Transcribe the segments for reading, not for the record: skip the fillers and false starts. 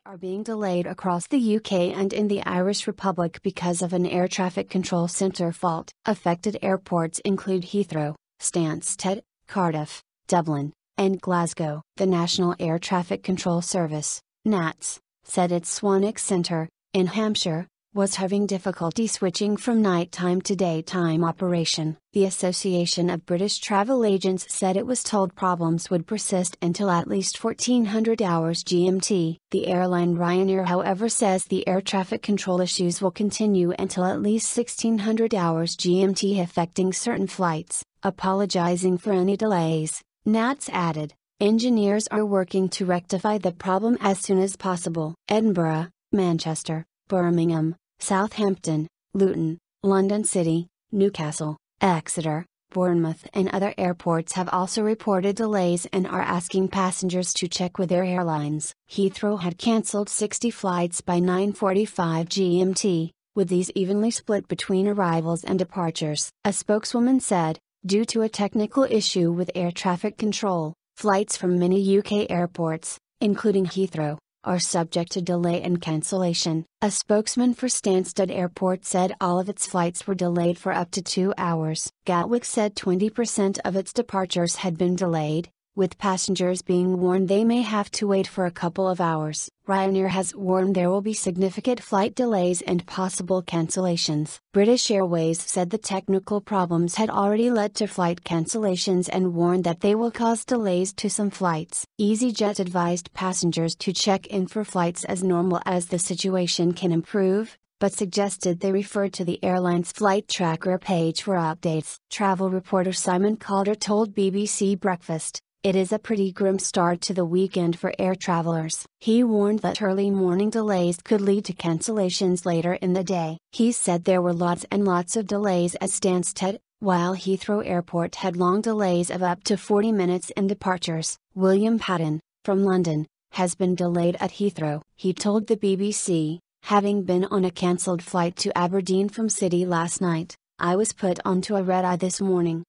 are being delayed across the UK and in the Irish Republic because of an air traffic control centre fault. Affected airports include Heathrow, Stansted, Cardiff, Dublin, and Glasgow. The National Air Traffic Control Service, NATS, said its Swanwick centre, in Hampshire, was having difficulty switching from nighttime to daytime operation. The Association of British Travel Agents said it was told problems would persist until at least 1400 hours GMT. The airline Ryanair, however, says the air traffic control issues will continue until at least 1600 hours GMT, affecting certain flights. Apologising for any delays, NATS added, engineers are working to rectify the problem as soon as possible. Edinburgh, Manchester, Birmingham, Southampton, Luton, London City, Newcastle, Exeter, Bournemouth and other airports have also reported delays and are asking passengers to check with their airlines. Heathrow had cancelled 60 flights by 9:45 GMT, with these evenly split between arrivals and departures. A spokeswoman said, due to a technical issue with air traffic control, flights from many UK airports, including Heathrow, are subject to delay and cancellation. A spokesman for Stansted Airport said all of its flights were delayed for up to 2 hours. Gatwick said 20% of its departures had been delayed, with passengers being warned they may have to wait for a couple of hours. Ryanair has warned there will be significant flight delays and possible cancellations. British Airways said the technical problems had already led to flight cancellations and warned that they will cause delays to some flights. EasyJet advised passengers to check in for flights as normal as the situation can improve, but suggested they refer to the airline's flight tracker page for updates. Travel reporter Simon Calder told BBC Breakfast, "It is a pretty grim start to the weekend for air travellers." He warned that early morning delays could lead to cancellations later in the day. He said there were lots and lots of delays at Stansted, while Heathrow Airport had long delays of up to 40 minutes in departures. William Patton, from London, has been delayed at Heathrow. He told the BBC, having been on a cancelled flight to Aberdeen from City last night, "I was put onto a red-eye this morning.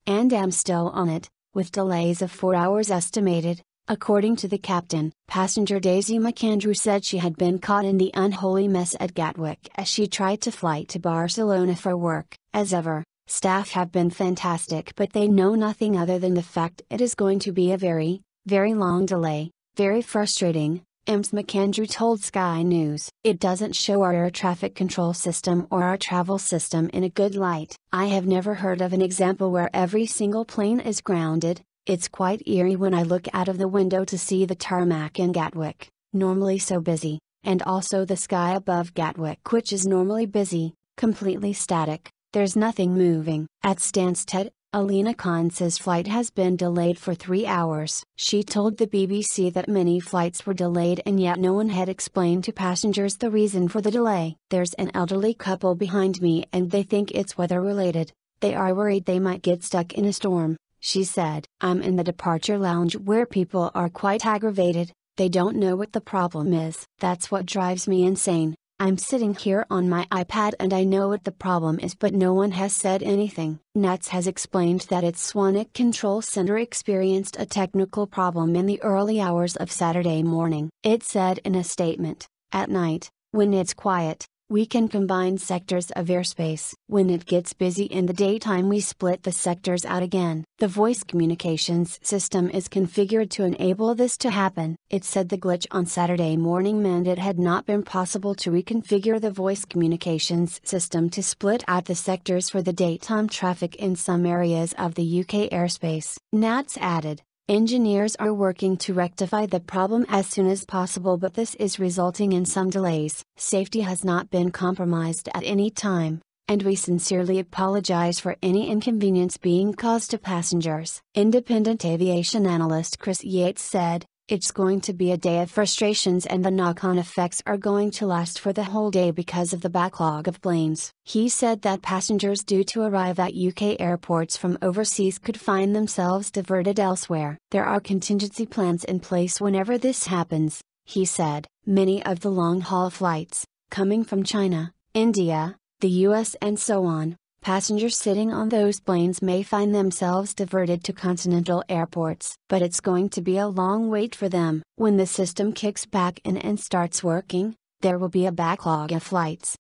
And am still on it, with delays of 4 hours estimated," according to the captain. Passenger Daisy McAndrew said she had been caught in the unholy mess at Gatwick as she tried to fly to Barcelona for work. As ever, staff have been fantastic, but they know nothing other than the fact it is going to be a very, very long delay. Very frustrating, Ms. McAndrew told Sky News. "It doesn't show our air traffic control system or our travel system in a good light. I have never heard of an example where every single plane is grounded. It's quite eerie when I look out of the window to see the tarmac in Gatwick, normally so busy, and also the sky above Gatwick, which is normally busy, completely static. There's nothing moving." At Stansted, Alina Khan's flight has been delayed for 3 hours. She told the BBC that many flights were delayed and yet no one had explained to passengers the reason for the delay. "There's an elderly couple behind me and they think it's weather related. They are worried they might get stuck in a storm," she said. "I'm in the departure lounge where people are quite aggravated. They don't know what the problem is. That's what drives me insane. I'm sitting here on my iPad and I know what the problem is, but no one has said anything." NATS has explained that its Swanwick Control Centre experienced a technical problem in the early hours of Saturday morning. It said in a statement, "At night, when it's quiet, we can combine sectors of airspace. When it gets busy in the daytime, we split the sectors out again. The voice communications system is configured to enable this to happen." It said the glitch on Saturday morning meant it had not been possible to reconfigure the voice communications system to split out the sectors for the daytime traffic in some areas of the UK airspace. NATS added, "Engineers are working to rectify the problem as soon as possible, but this is resulting in some delays. Safety has not been compromised at any time, and we sincerely apologize for any inconvenience being caused to passengers." Independent aviation analyst Chris Yates said, "It's going to be a day of frustrations and the knock-on effects are going to last for the whole day because of the backlog of planes." He said that passengers due to arrive at UK airports from overseas could find themselves diverted elsewhere. "There are contingency plans in place whenever this happens," he said. "Many of the long-haul flights, coming from China, India, the US and so on, Passengers sitting on those planes may find themselves diverted to continental airports, but it's going to be a long wait for them. When the system kicks back in and starts working, there will be a backlog of flights,